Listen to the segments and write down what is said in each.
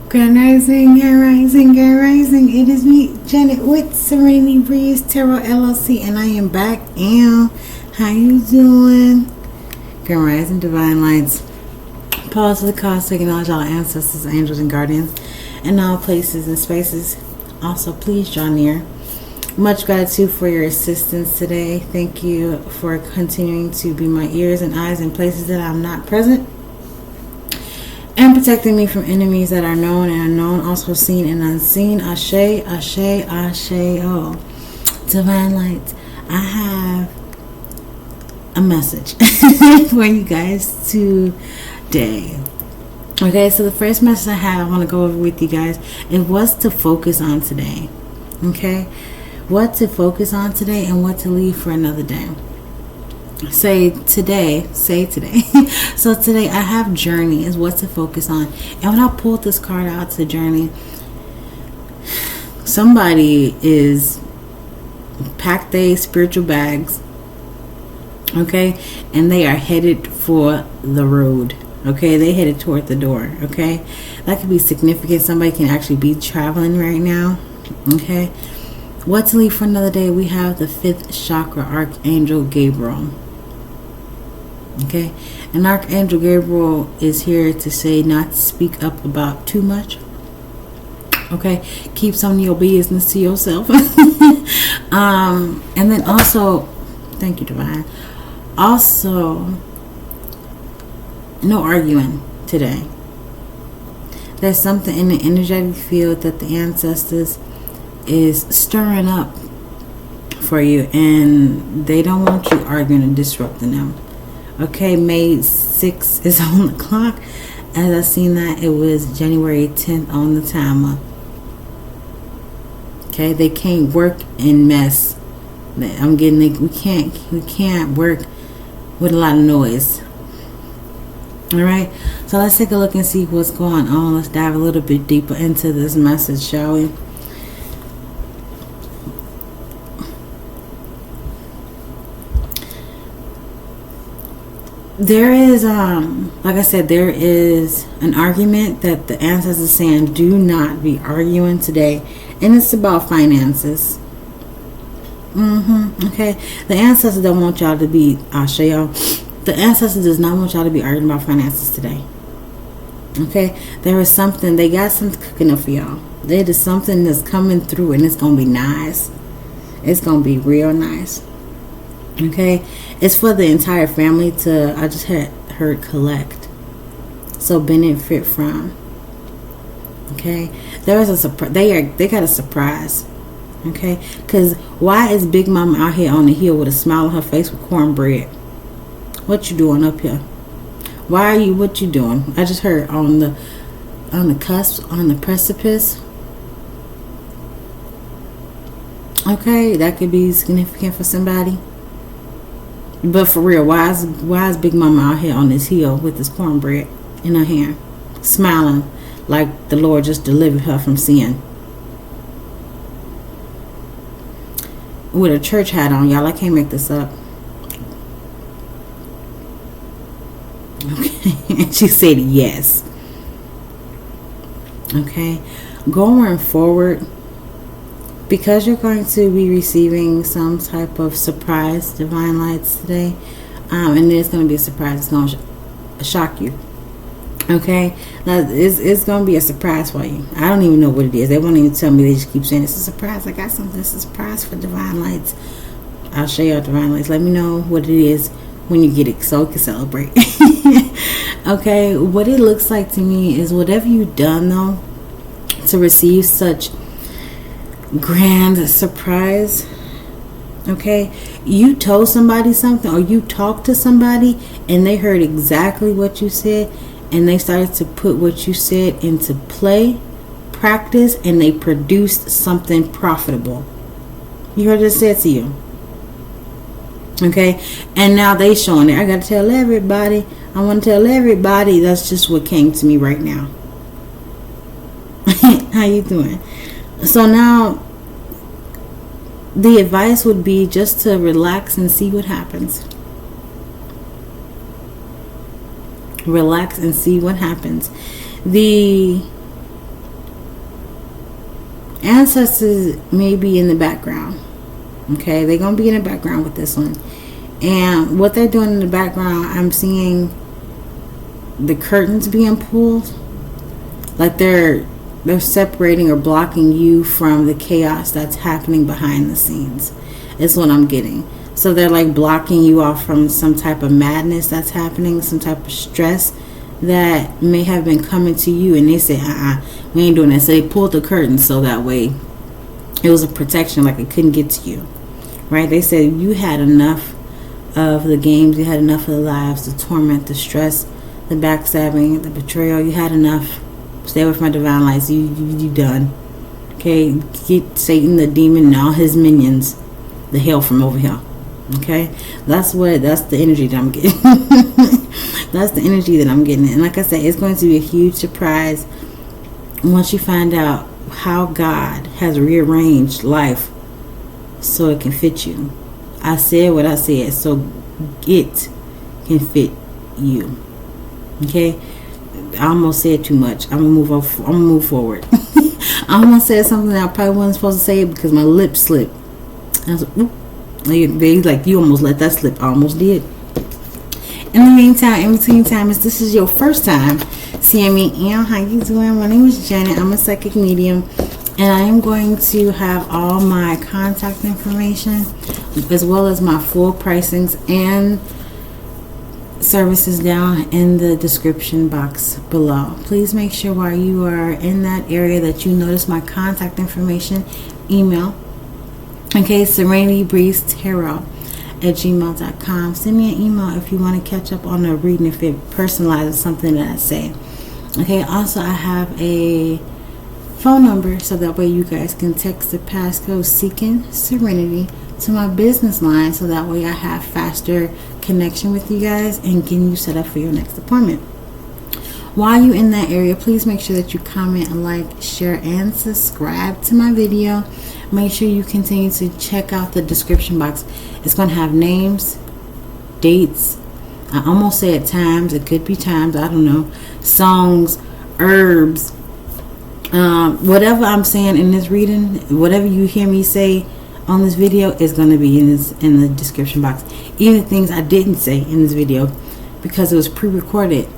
Grand Rising, Grand Rising, Grand Rising. It is me, Janet, with Serenity Breeze Tarot LLC, and I am back. How you doing? Grand Rising, Divine Lights. Pause for the cause to acknowledge all ancestors, angels, and guardians in all places and spaces. Also, please draw near. Much gratitude for your assistance today. Thank you for continuing to be my ears and eyes in places that I'm not present, and protecting me from enemies that are known and unknown, also seen and unseen. Asé Asé Aséo. Divine Light, I have a message for you guys today. Okay, so the first message I want to go over with you guys is what's to focus on today. Okay, what to focus on today and what to leave for another day. Say today. So today I have journey is what to focus on. And when I pulled this card out to journey, somebody is packed their spiritual bags, okay, and they are headed for the road. Okay, they headed toward the door. Okay, that could be significant. Somebody can actually be traveling right now. Okay, what to leave for another day? We have the 5th chakra, Archangel Gabriel. Okay, and Archangel Gabriel is here to say not to speak up about too much. Okay, keep some of your business to yourself. And then also, thank you, Divine. Also, no arguing today. There's something in the energetic field that the ancestors is stirring up for you, and they don't want you arguing and disrupting them. Okay, May 6th is on the clock. As I seen that, it was January 10th on the timer. Okay, they can't work in mess. I'm getting it. We can't work with a lot of noise. All right, so let's take a look and see what's going on. Let's dive a little bit deeper into this message, shall we? There is, like I said, there is an argument that the ancestors are saying do not be arguing today, and it's about finances. Okay, the ancestors don't want y'all to be the ancestors does not want y'all to be arguing about finances today. Okay, there is something, they got something cooking up for y'all. There is something that's coming through, and it's gonna be nice. It's gonna be real nice. Okay, it's for the entire family to, I just heard collect, so benefit from. Okay, there is a surprise. They got a surprise. Okay, because why is Big Mama out here on the hill with a smile on her face with cornbread? What you doing up here? What you doing? I just heard on the cusp, on the precipice. Okay, that could be significant for somebody. But for real, why is Big Mama out here on this hill with this cornbread in her hand, smiling like the Lord just delivered her from sin, with a church hat on, y'all? I can't make this up. Okay, and she said yes. Okay, going forward, because you're going to be receiving some type of surprise, Divine Lights, today, and there's going to be a surprise. It's going to shock you. Okay, now it's going to be a surprise for you. I don't even know what it is. They won't even tell me. They just keep saying it's a surprise. I got something. It's a surprise for Divine Lights. I'll show you Divine Lights. Let me know what it is when you get it, so we can celebrate. Okay, what it looks like to me is whatever you've done though to receive such grand surprise. Okay, you told somebody something, or you talked to somebody and they heard exactly what you said, and they started to put what you said into play, practice, and they produced something profitable. You heard it said to you. Okay, and now they showing it. I gotta tell everybody. I want to tell everybody. That's just what came to me right now. How you doing? So now the advice would be just to relax and see what happens. Relax and see what happens. The Ancestors may be in the background. Okay, they're gonna be in the background with this one. And what they're doing in the background, I'm seeing the curtains being pulled, like they're separating or blocking you from the chaos that's happening behind the scenes. Is what I'm getting. So they're like blocking you off from some type of madness that's happening, some type of stress that may have been coming to you, and they say, we ain't doing that. So they pulled the curtains so that way it was a protection, like it couldn't get to you, right? They said you had enough of the games, you had enough of the lies, the torment, the stress, the backstabbing, the betrayal. You had enough. Stay away from my divine lights. You done. Okay, get Satan, the demon, and all his minions the hell from over here. Okay, that's the energy that I'm getting. That's the energy that I'm getting. And like I said, it's going to be a huge surprise once you find out how God has rearranged life so it can fit you. I said what I said, so it can fit you. Okay, I almost said too much. I'm gonna move forward. I almost said something that I probably wasn't supposed to say because my lips slipped. I was like, they like, you almost let that slip. I almost did. In the meantime, in between time, if this is your first time seeing me, how you doing? My name is Janet. I'm a psychic medium, and I am going to have all my contact information as well as my full pricings and services down in the description box below. Please make sure while you are in that area that you notice my contact information, email. Okay, serenitybreezetarot@gmail.com. Send me an email if you want to catch up on a reading, if it personalizes something that I say. Okay, also I have a phone number so that way you guys can text the passcode Seeking Serenity to my business line, so that way I have faster connection with you guys and getting you set up for your next appointment. While you're in that area, please make sure that you comment, like, share, and subscribe to my video. Make sure you continue to check out the description box. It's going to have names, dates, I almost said times, it could be times, I don't know, songs, herbs, whatever I'm saying in this reading, whatever you hear me say on this video is going to be in the description box. Even things I didn't say in this video because it was pre-recorded.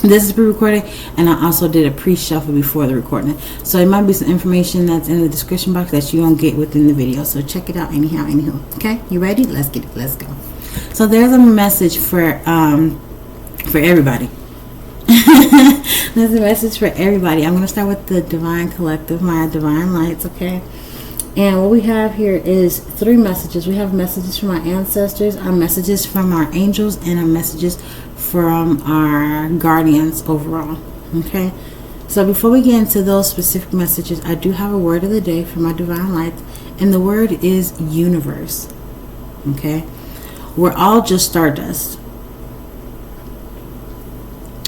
This is pre-recorded, and I also did a pre-shuffle before the recording. So it might be some information that's in the description box that you won't get within the video. So check it out anyhow. Okay, you ready? Let's get it. Let's go. So there's a message for everybody. There's a message for everybody. I'm going to start with the Divine Collective, my Divine Lights, okay? And what we have here is 3 messages. We have messages from our ancestors, our messages from our angels, and our messages from our guardians overall, okay? So before we get into those specific messages, I do have a word of the day for my Divine Lights, and the word is universe, okay? We're all just stardust.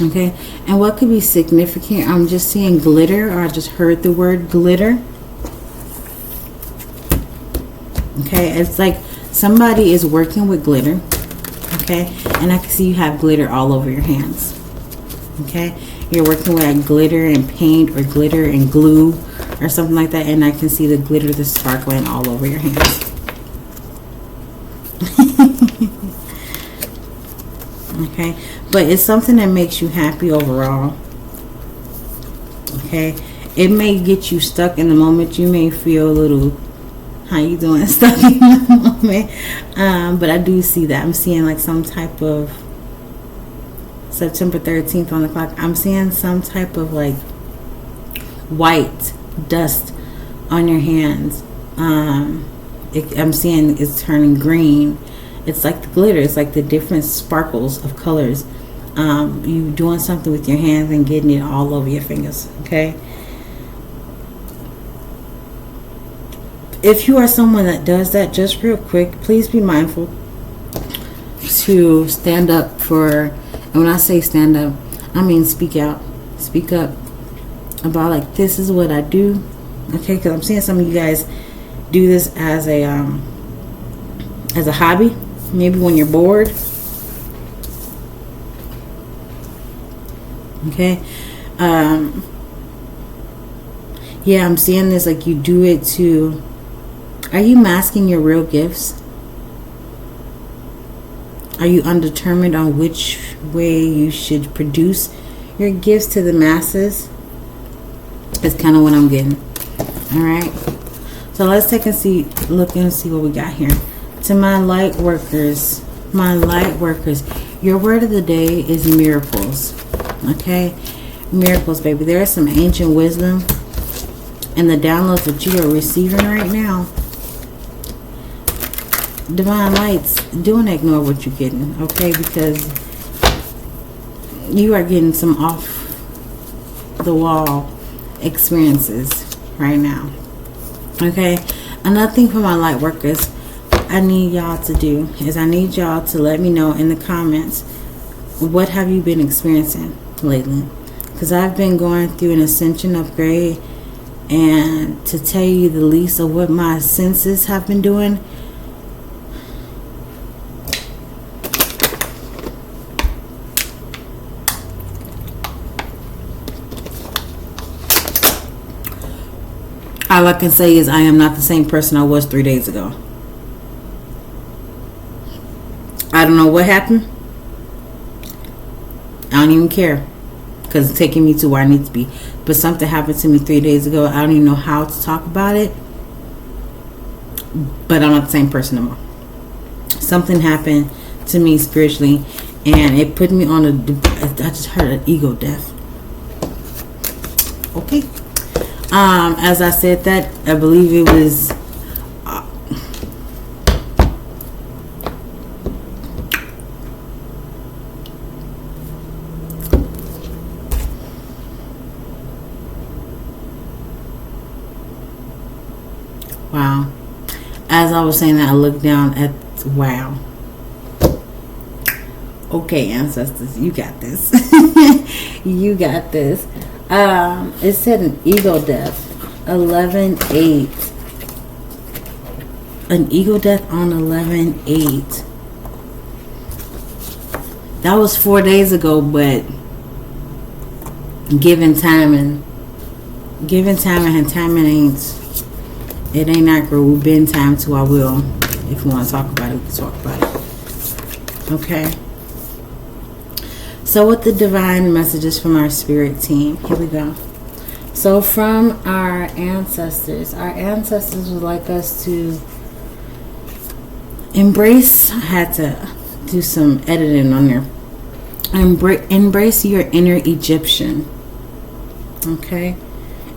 Okay, and what could be significant? I'm just seeing glitter, or I just heard the word glitter. Okay, it's like somebody is working with glitter. Okay, and I can see you have glitter all over your hands. Okay, you're working with like glitter and paint, or glitter and glue, or something like that, and I can see the glitter that's sparkling all over your hands. Okay, but it's something that makes you happy overall. Okay, it may get you stuck in the moment. You may feel a little, how you doing, stuck in the moment. But I do see that. I'm seeing like some type of September 13th on the clock. I'm seeing some type of like white dust on your hands. I'm seeing it's turning green. It's like the glitter. It's like the different sparkles of colors. You doing something with your hands and getting it all over your fingers. Okay. If you are someone that does that, just real quick, please be mindful to stand up for. And when I say stand up, I mean speak out, speak up about like, this is what I do. Okay, because I'm seeing some of you guys do this as a hobby. Maybe when you're bored. Okay. Yeah, I'm seeing this like you do it to... Are you masking your real gifts? Are you undetermined on which way you should produce your gifts to the masses? That's kind of what I'm getting. Alright. So let's take a look and see what we got here. To my light workers. My light workers. Your word of the day is miracles. Okay? Miracles, baby. There is some ancient wisdom and the downloads that you are receiving right now. Divine lights, don't ignore what you're getting, okay? Because you are getting some off the wall experiences right now, okay? Another thing for my light workers, I need y'all to do is I need y'all to let me know in the comments, what have you been experiencing lately? Because I've been going through an ascension upgrade, and to tell you the least of what my senses have been doing, all I can say is I am not the same person I was 3 days ago. I don't know what happened. I don't even care, because it's taking me to where I need to be. But something happened to me 3 days ago. I don't even know how to talk about it. But I'm not the same person anymore. Something happened to me spiritually, and it put me on I just heard an ego death. Okay. As I said that, I believe it was wow. As I was saying that, I looked down at wow. Okay, ancestors, you got this. You got this. It said an ego death. 11/8. An ego death on 11/8. That was 4 days ago, but given time and timing ain't. It ain't accurate. We've been time to I will. If you want to talk about it, we can talk about it. Okay. So with the divine messages from our spirit team, here we go. So from our ancestors would like us to embrace, I had to do some editing on there. Embrace your inner Egyptian. Okay?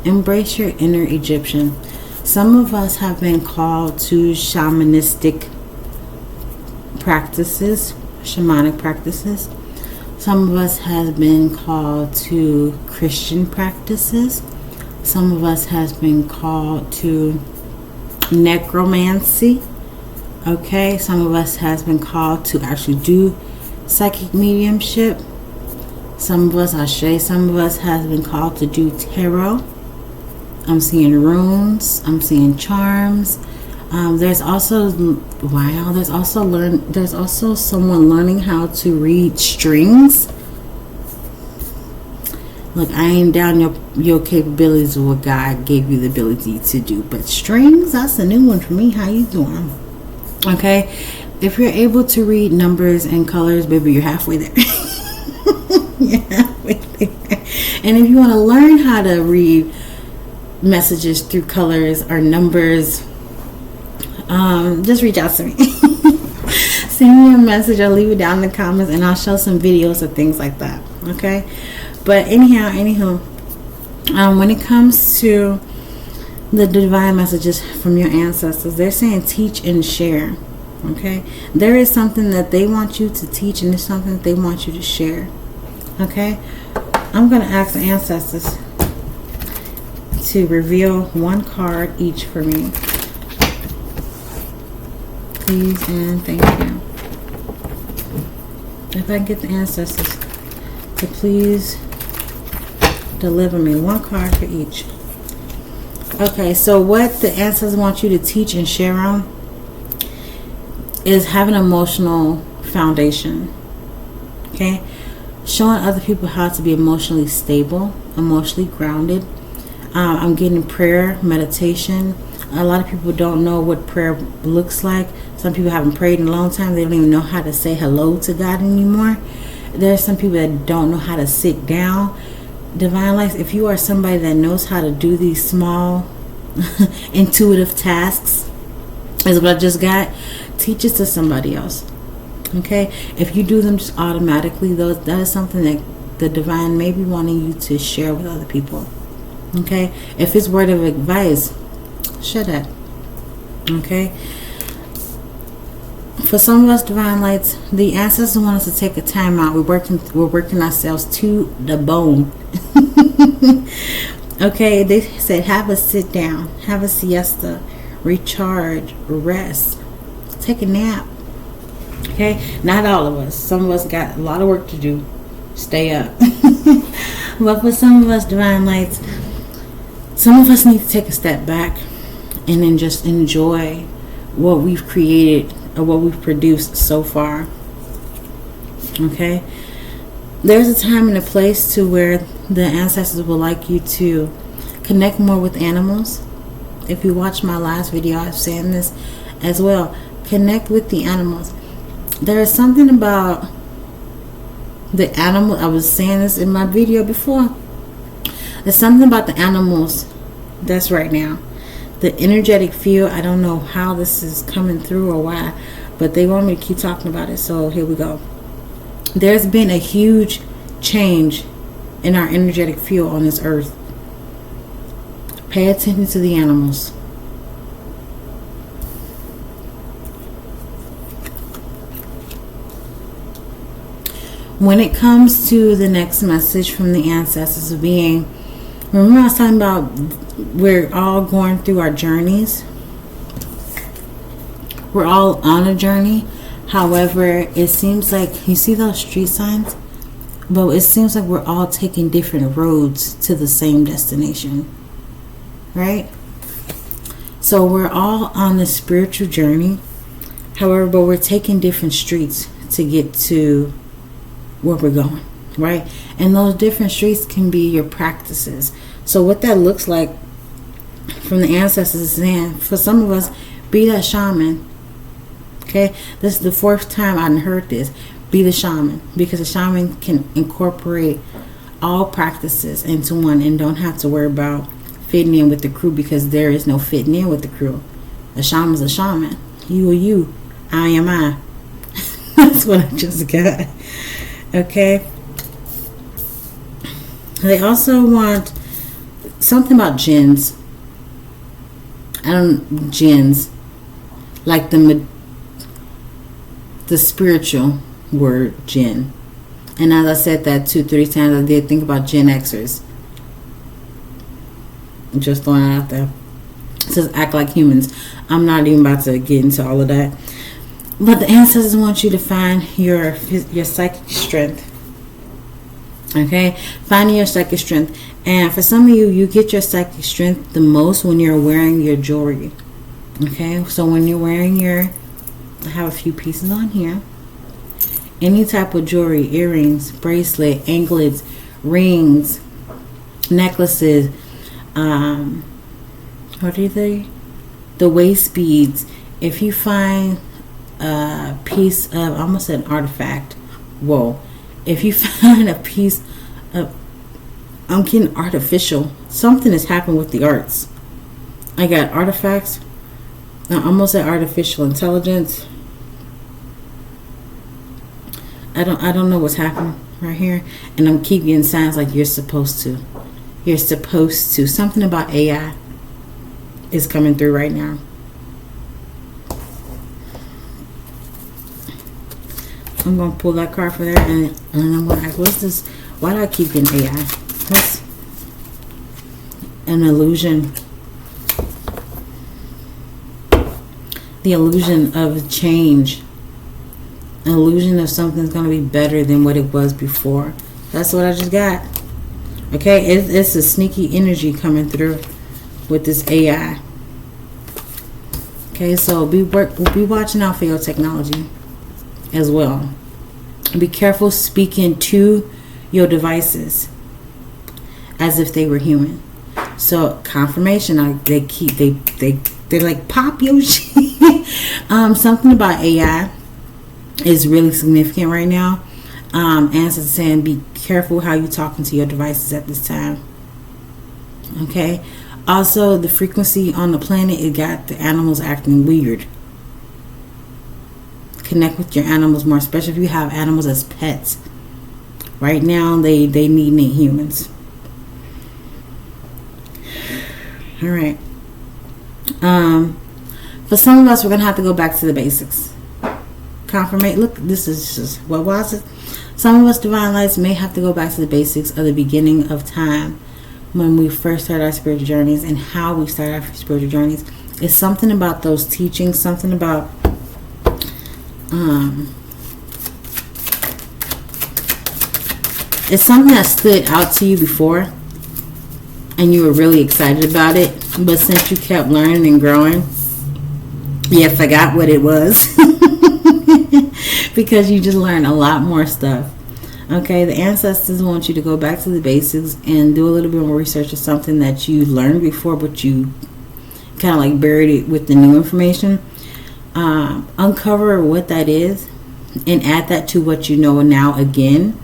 Embrace your inner Egyptian. Some of us have been called to shamanistic practices, shamanic practices. Some of us have been called to Christian practices. Some of us has been called to necromancy. Okay, some of us has been called to actually do psychic mediumship. Some of us, some of us has been called to do tarot. I'm seeing runes. I'm seeing charms. There's also someone learning how to read strings. Look, I ain't down your capabilities of what God gave you the ability to do, but strings, that's a new one for me. How you doing? Okay, if you're able to read numbers and colors, baby, you're halfway there. You're halfway there. And if you want to learn how to read messages through colors or numbers, just reach out to me. Send me a message or leave it down in the comments, and I'll show some videos of things like that. Okay, but anywho, when it comes to the divine messages from your ancestors, they're saying teach and share. Okay, there is something that they want you to teach, and there's something that they want you to share. Okay, I'm gonna ask the ancestors to reveal one card each for me, please and thank you. If I get the ancestors to please deliver me one card for each. Okay, so what the ancestors want you to teach and share on is have an emotional foundation. Okay, showing other people how to be emotionally stable, emotionally grounded. I'm getting prayer, meditation. A lot of people don't know what prayer looks like. Some people haven't prayed in a long time. They don't even know how to say hello to God anymore. There's some people that don't know how to sit down. Divine Lights, if you are somebody that knows how to do these small intuitive tasks, is what I just got, teach it to somebody else. Okay? If you do them just automatically, that is something that the divine may be wanting you to share with other people. Okay? If it's word of advice, share that. Okay? For some of us, Divine Lights, the ancestors want us to take a time out. We're working ourselves to the bone. Okay, they said have a sit down, have a siesta, recharge, rest, take a nap. Okay, not all of us. Some of us got a lot of work to do. Stay up. But for some of us, Divine Lights, some of us need to take a step back and then just enjoy what we've created or what we've produced so far. Okay, there's a time and a place to where the ancestors would like you to connect more with animals. If you watch my last video, I was saying this as well. Connect with the animals. There is something about the animal. I was saying this in my video before. There's something about the animals that's right now. The energetic field, I don't know how this is coming through or why, but they want me to keep talking about it, so here we go. There's been a huge change in our energetic field on this earth. Pay attention to the animals. When it comes to the next message from the ancestors of being, remember I was talking about we're all going through our journeys. We're all on a journey. However, it seems like, you see those street signs? But it seems like we're all taking different roads to the same destination. Right? So we're all on the spiritual journey. However, but we're taking different streets to get to where we're going. Right? And those different streets can be your practices. So what that looks like from the ancestors is saying, for some of us, be that shaman. Okay, this is the fourth time I heard this. Be the shaman, because a shaman can incorporate all practices into one and don't have to worry about fitting in with the crew, because there is no fitting in with the crew. A shaman is a shaman. You are you. I am I. That's what I just got. Okay. They also want something about jinns. Jinns, like the spiritual word jinn. And as I said that 2-3 times, I did think about Gen Xers. I'm just throwing it out there. It says act like humans. I'm not even about to get into all of that. But the ancestors want you to find your psychic strength. Okay, finding your psychic strength. And for some of you, you get your psychic strength the most when you're wearing your jewelry. Okay, so when you're wearing I have a few pieces on here. Any type of jewelry, earrings, bracelet, anklets, rings, necklaces, what are they? The waist beads. If you find a piece of, I almost said an artifact. Whoa. If you find a piece of, I'm getting artificial. Something has happened with the arts. I got artifacts. I almost said artificial intelligence. I don't know what's happening right here. And I'm keep getting signs like you're supposed to. You're supposed to. Something about AI is coming through right now. I'm going to pull that card for there, and I'm going to ask, what's this? Why do I keep getting AI? That's an illusion. The illusion of change. An illusion of something's going to be better than what it was before. That's what I just got. Okay, it's a sneaky energy coming through with this AI. Okay, so we'll be watching out for your technology as well. Be careful speaking to your devices as if they were human. So confirmation, they're like, pop your shit. Something about AI is really significant right now. Ancestors saying be careful how you talking to your devices at this time. Okay. Also, the frequency on the planet, it got the animals acting weird. Connect with your animals more, especially if you have animals as pets. Right now, they need humans. All right. For some of us, we're gonna have to go back to the basics. Confirmation. Look, this is just, what was it? Some of us divine lights may have to go back to the basics of the beginning of time, when we first started our spiritual journeys, and how we started our spiritual journeys. It's something about those teachings, something about it's something that stood out to you before and you were really excited about it, but since you kept learning and growing, you forgot what it was. Because you just learned a lot more stuff. Okay, the ancestors want you to go back to the basics and do a little bit more research of something that you learned before, but you kind of like buried it with the new information. Uncover what that is and add that to what you know now again,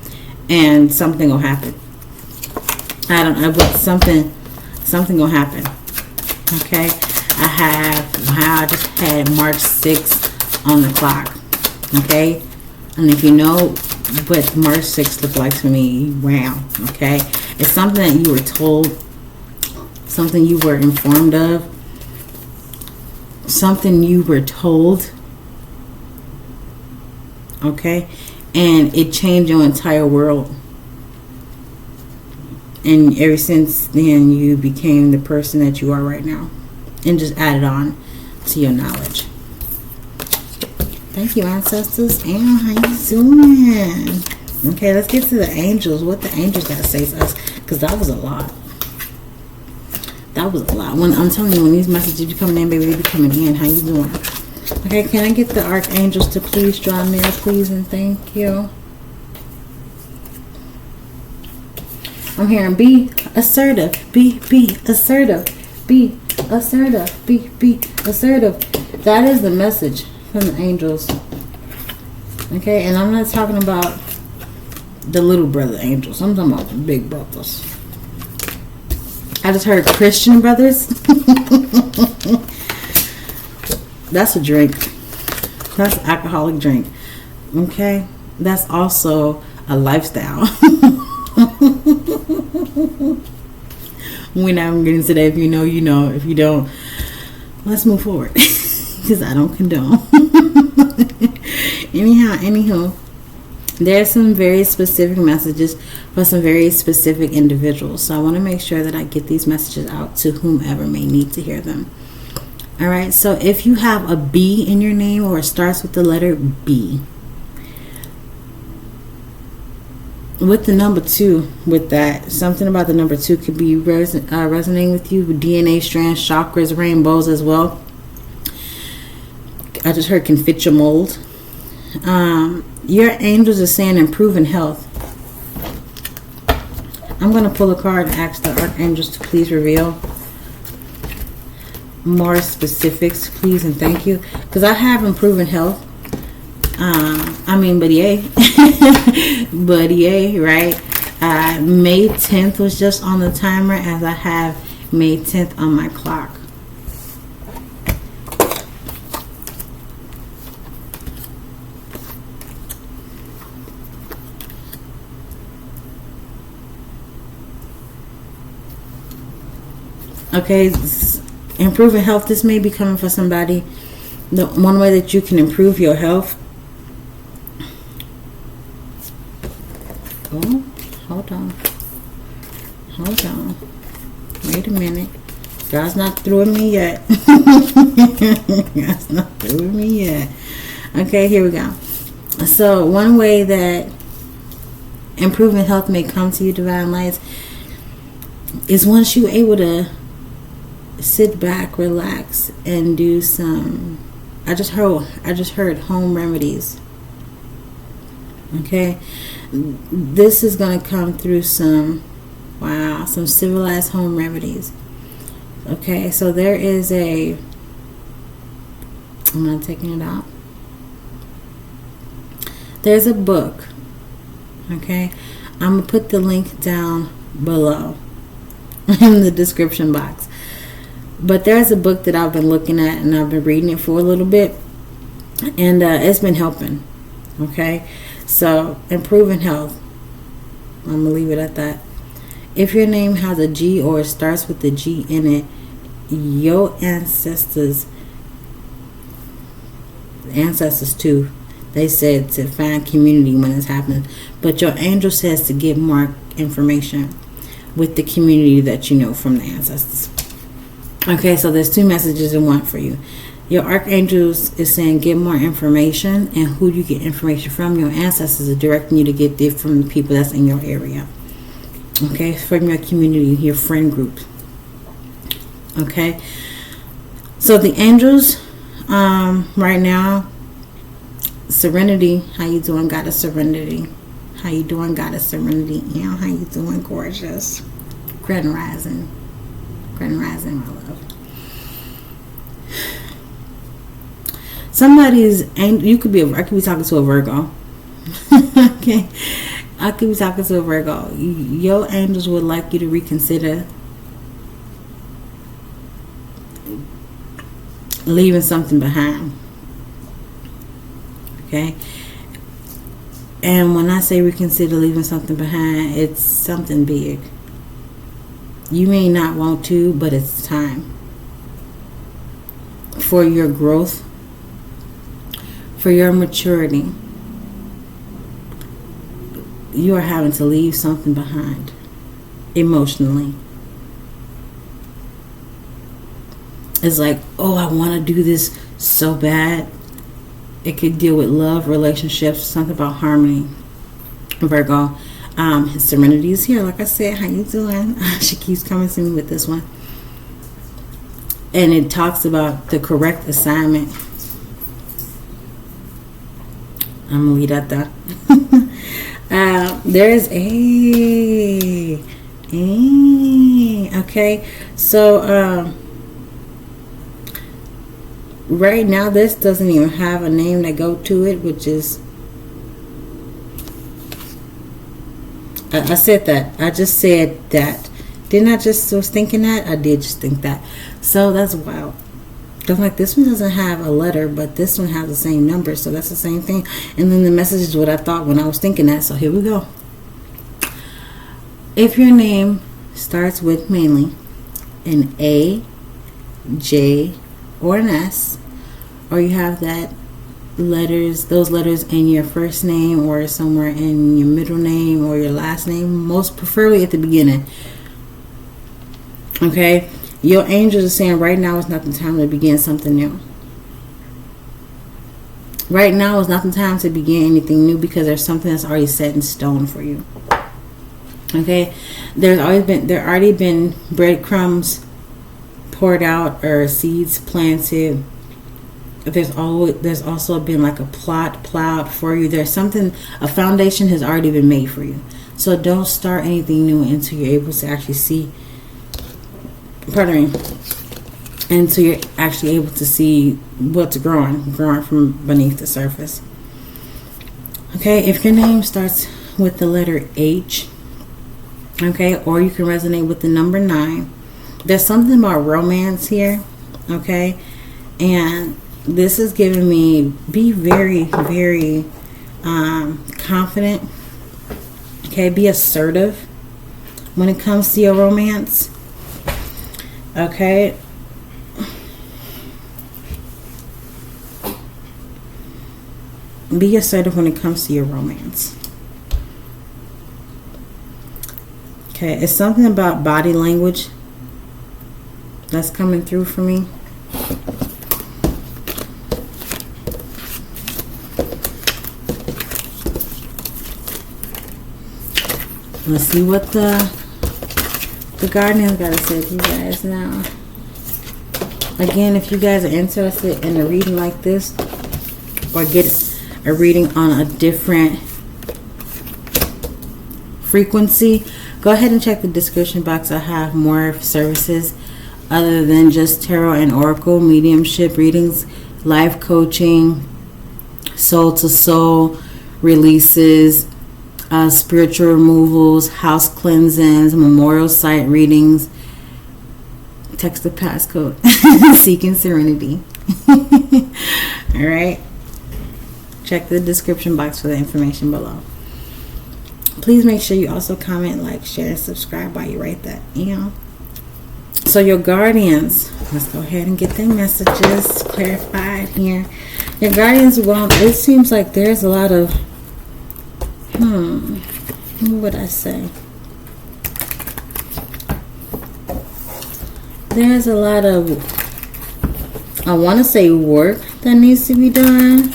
and something will happen. I don't know, but something will happen. Okay, I just had March 6th on the clock. Okay, and if you know what March 6th looked like for me, wow. Okay, it's something that you were told, something you were informed of, something you were told. Okay, and it changed your entire world. And ever since then, you became the person that you are right now, and just added on to your knowledge. Thank you, ancestors. And how you doing? Okay, let's get to the angels. What the angels got to say to us, because that was a lot. That was a lot. When I'm telling you, when these messages be coming in, baby, they be coming in. How you doing? Okay, can I get the archangels to please draw near, please, and thank you. I'm hearing be assertive, be assertive, be assertive, be assertive. That is the message from the angels. Okay, and I'm not talking about the little brother angels. I'm talking about the big brothers. I just heard Christian brothers. That's a drink. That's an alcoholic drink. Okay, that's also a lifestyle. We're not getting into that. If you know, you know. If you don't, let's move forward. Because I don't condone. Anywho, there's some very specific messages for some very specific individuals. So I want to make sure that I get these messages out to whomever may need to hear them. Alright, so if you have a B in your name or it starts with the letter B, with the number 2, with that, something about the number 2 could be resonating with you, with DNA strands, chakras, rainbows as well. I just heard can fit your mold. Your angels are saying improving health. I'm going to pull a card and ask the archangels to please reveal more specifics, please and thank you. Because I have improving health. But yay, right? May 10th was just on the timer, as I have May 10th on my clock. Okay, improving health. This may be coming for somebody. The one way that you can improve your health. Oh, hold on. Wait a minute. God's not through with me yet. God's not through with me yet. Okay, here we go. So one way that improving health may come to you, divine lights, is once you're able to sit back, relax, and do some, I just heard home remedies. Okay, this is going to come through some Wow, some civilized home remedies. Okay, so there is a, I'm not taking it out. There's a book. Okay, I'm going to put the link down below in the description box. But there's a book that I've been looking at and I've been reading it for a little bit. And it's been helping. Okay, so improving health. I'm going to leave it at that. If your name has a G or it starts with the G in it, your ancestors too, they said to find community when it's happening. But your angel says to get more information with the community that you know from the ancestors. Okay, so there's 2 messages in one for you. Your archangels is saying get more information, and who do you get information from? Your ancestors are directing you to get it from the people that's in your area. Okay, from your community, your friend group. Okay, so the angels right now, Serenity, how you doing? Goddess Serenity. How you doing? Goddess Serenity. Yeah, how you doing? Gorgeous. Grand Rising. Grand Rising, my love. Somebody's, and you could be, I could be talking to a Virgo. Okay, I could be talking to a Virgo. Your angels would like you to reconsider leaving something behind. Okay, and when I say reconsider leaving something behind, it's something big. You may not want to, but it's time for your growth, for your maturity. You are having to leave something behind emotionally. It's like, oh, I want to do this so bad. It could deal with love, relationships, something about harmony. Virgo, his Serenity is here. Like I said, how you doing? She keeps coming to me with this one. And it talks about the correct assignment. I'm going to leave that there. There's okay. So, right now, this doesn't even have a name to go to it, which is, I said that. I just said that. Didn't I just was thinking that? I did just think that. So that's wild. I'm like, this one doesn't have a letter, but this one has the same number, so that's the same thing. And then the message is what I thought when I was thinking that. So here we go. If your name starts with mainly an A, J, or an S, or you have those letters in your first name or somewhere in your middle name or your last name, most preferably at the beginning. Okay, your angels are saying right now is not the time to begin something new. Right now is not the time to begin anything new because there's something that's already set in stone for you. Okay, there already been breadcrumbs poured out or seeds planted. There's also been like a plot plowed for you. There's something, a foundation has already been made for you. So don't start anything new until you're able to actually see, until you're actually able to see what's growing from beneath the surface. Okay, if your name starts with the letter H, okay, or you can resonate with the number 9, there's something about romance here, okay, and this is giving me, be very, very confident, okay, be assertive when it comes to your romance, okay. Be assertive when it comes to your romance. Okay, it's something about body language that's coming through for me. Let's see what the guardian's got to say to you guys now. Again, if you guys are interested in a reading like this, or get a reading on a different frequency, Go ahead and check the description box. I have more services other than just tarot and oracle, mediumship readings, life coaching, soul to soul releases, spiritual removals, house cleansings, memorial site readings. Text the passcode Seeking Serenity. All right, check the description box for the information below. Please make sure you also comment, like, share, and subscribe while you write that, So your guardians, let's go ahead and get their messages clarified here. Your guardians, well, it seems like there's a lot of, what would I say? There's a lot of, I want to say, work that needs to be done.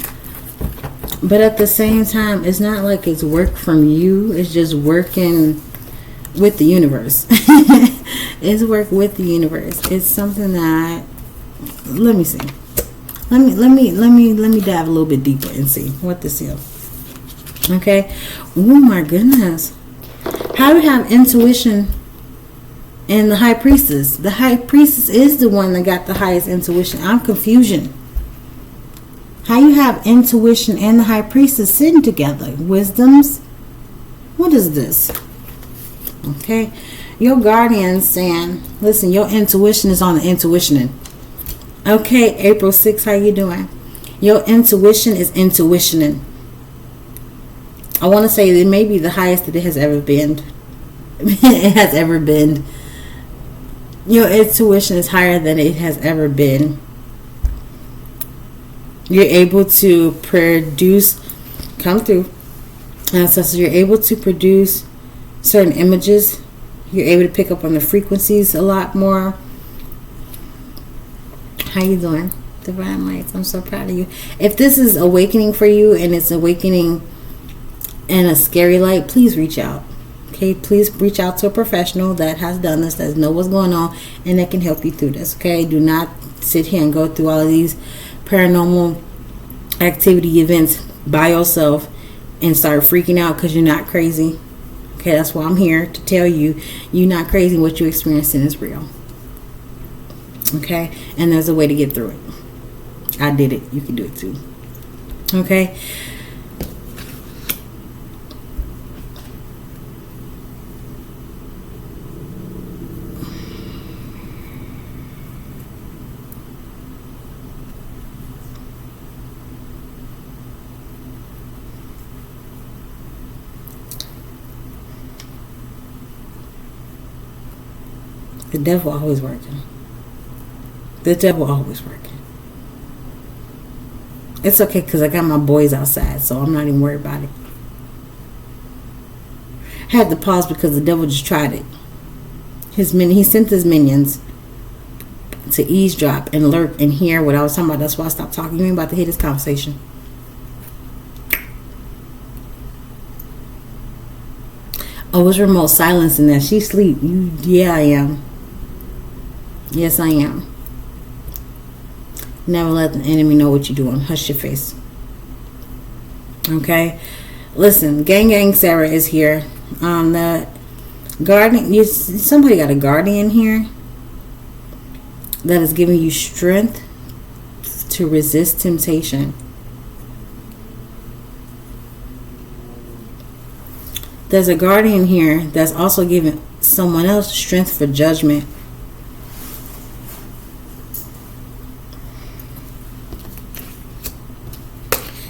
But at the same time, it's not like it's work from you. It's just working with the universe. It's work with the universe. It's something that, let me see. Let me dive a little bit deeper and see what this is. Okay. Oh my goodness. How do you have intuition in the high priestess? The high priestess is the one that got the highest intuition. I'm confusion. How you have intuition and the high priestess sitting together? Wisdoms? What is this? Okay. Your guardian's saying, listen, your intuition is on the intuitioning. Okay, April 6th, how you doing? Your intuition is intuitioning. I want to say it may be the highest that it has ever been. It has ever been. Your intuition is higher than it has ever been. You're able to produce, come through, ancestors. You're able to produce certain images. You're able to pick up on the frequencies a lot more. How you doing, Divine Lights? I'm so proud of you. If this is awakening for you and it's awakening in a scary light, please reach out. Okay, please reach out to a professional that has done this, that knows what's going on, and that can help you through this. Okay, do not sit here and go through all of these paranormal activity events by yourself and start freaking out because you're not crazy. Okay, that's why I'm here to tell you you're not crazy. What you're experiencing is real. Okay, and there's a way to get through it. I did it. You can do it too. Okay. The devil always working. The devil always working. It's okay because I got my boys outside, so I'm not even worried about it. I had to pause because the devil just tried it. He sent his minions to eavesdrop and lurk and hear what I was talking about. That's why I stopped talking. You ain't about to hear this conversation. Oh, it's remote silence in there. She sleep. Yeah, I am. Yes, I am. Never let the enemy know what you're doing. Hush your face. Okay? Listen, Gang Sarah is here. The guardian, somebody got a guardian here that is giving you strength to resist temptation. There's a guardian here that's also giving someone else strength for judgment.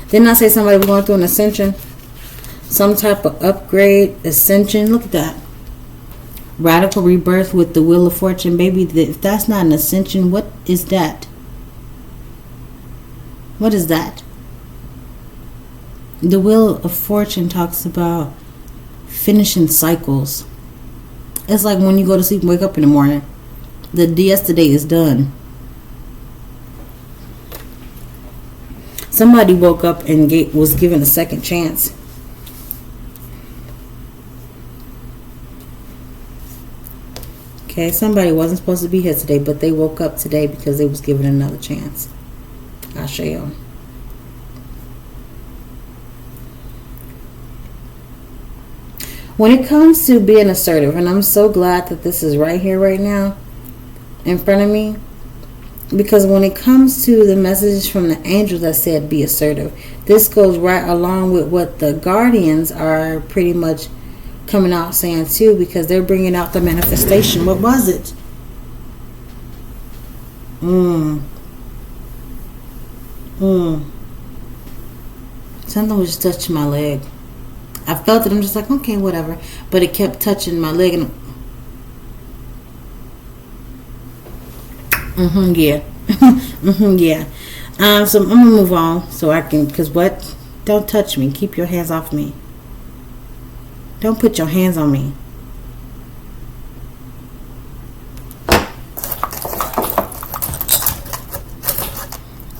Didn't I say somebody was going through an ascension? Some type of upgrade, ascension. Look at that. Radical rebirth with the Wheel of Fortune. Baby, if that's not an ascension, what is that? What is that? The Wheel of Fortune talks about finishing cycles. It's like when you go to sleep and wake up in the morning. The yesterday is done. Somebody woke up and was given a second chance. Okay, somebody wasn't supposed to be here today, but they woke up today because they was given another chance. Asé. When it comes to being assertive, and I'm so glad that this is right here, right now, in front of me, because when it comes to the messages from the angels that said be assertive, this goes right along with what the guardians are pretty much coming out saying too, because they're bringing out the manifestation. What was it? Something was just touching my leg. I felt it. I'm just like, okay, whatever. But it kept touching my leg. And yeah. Yeah. So I'm going to move on so I can, because what? Don't touch me. Keep your hands off me. Don't put your hands on me.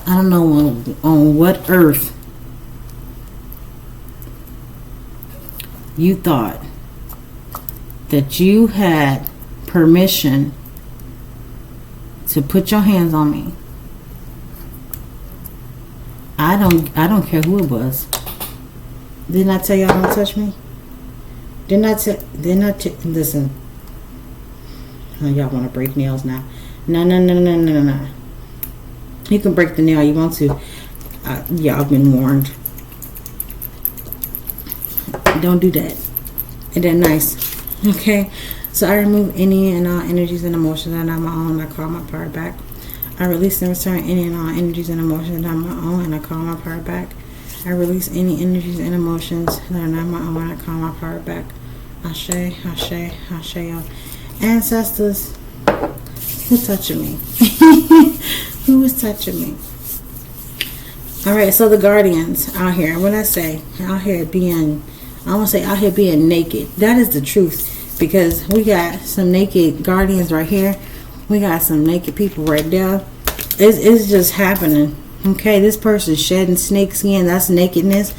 I don't know on what earth you thought that you had permission to put your hands on me. I don't care who it was. Didn't I tell y'all don't touch me? Didn't I listen. Oh, y'all want to break nails now? No. You can break the nail you want to. Y'all been warned. Don't do that. Ain't that nice? Okay. So I remove any and all energies and emotions that are not my own. I call my power back. I release and return any and all energies and emotions that are my own, and I call my power back. I release any energies and emotions that are not my own, and I call my power back. Asé, Asé, Aséo. Ancestors, who's touching me? Who is touching me? Alright, so the guardians out here, what I say, out here being, I want to say out here being naked. That is the truth, because we got some naked guardians right here. We got some naked people right there. It's just happening. Okay, this person's shedding snake skin. That's nakedness.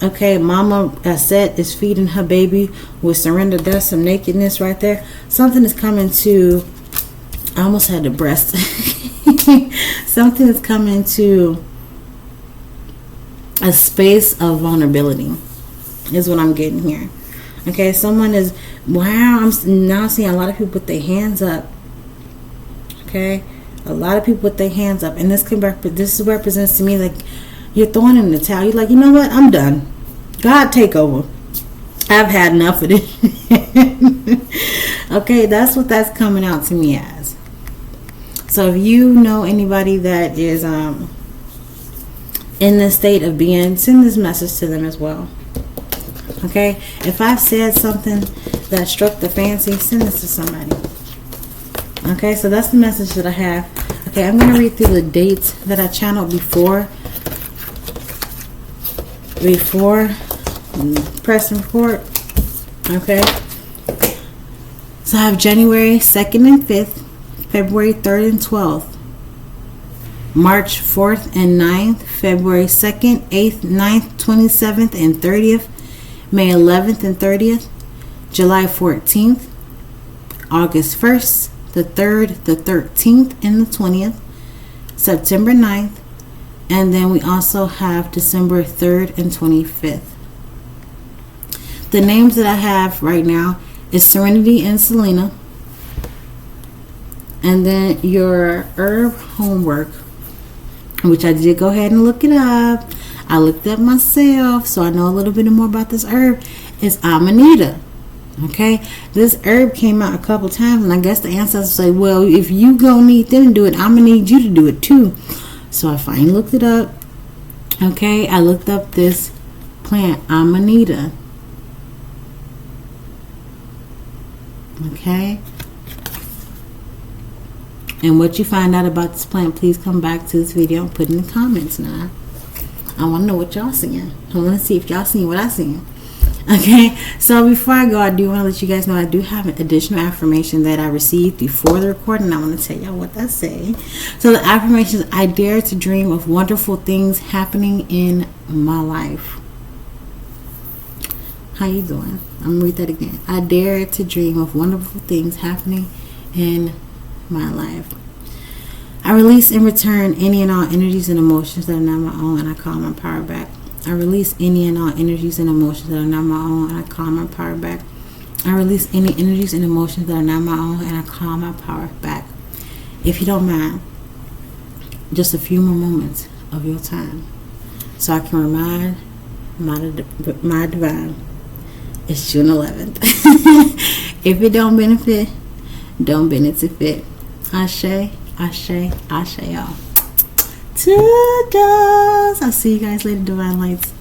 Okay, Mama Asé is feeding her baby with surrender. That's some nakedness right there. Something is coming to, I almost had the breast. Something is coming to a space of vulnerability is what I'm getting here. Okay, someone is, wow, I'm now seeing a lot of people put their hands up. Okay, a lot of people put their hands up, and this represents to me like you're throwing in the towel. You're like, you know what, I'm done. God, take over. I've had enough of this. Okay, that's what that's coming out to me as. So if you know anybody that is in this state of being, send this message to them as well. Okay, if I've said something that struck the fancy, send this to somebody. Okay, so that's the message that I have. Okay, I'm going to read through the dates that I channeled before press report. Okay, so I have January 2nd and 5th, February 3rd and 12th, March 4th and 9th, February 2nd, 8th, 9th, 27th and 30th, May 11th and 30th, July 14th, August 1st, the 3rd, the 13th, and the 20th, September 9th, and then we also have December 3rd and 25th. The names that I have right now is Serenity and Selena. And then your herb homework, which I did go ahead and look it up. I looked up myself, so I know a little bit more about this herb, is Amanita. Okay, this herb came out a couple times, and I guess the ancestors say, well, if you gonna need them to do it, I'm gonna need you to do it too. So I finally looked it up. Okay, I looked up this plant, Amanita. Okay, and what you find out about this plant, please come back to this video and put in the comments now. I want to know what y'all seeing. I want to see if y'all seeing what I seen. Okay, so before I go, I do want to let you guys know I do have an additional affirmation that I received before the recording. I want to tell y'all what that say. So the affirmation is, I dare to dream of wonderful things happening in my life. How you doing? I'm going to read that again. I dare to dream of wonderful things happening in my life. I release and return any and all energies and emotions that are not my own, and I call my power back. I release any and all energies and emotions that are not my own, and I call my power back. I release any energies and emotions that are not my own, and I calm my power back. If you don't mind, just a few more moments of your time so I can remind my divine it's June 11th. If it don't benefit, don't benefit. Asé Asé Aséo. Toodles. I'll see you guys later, divine lights.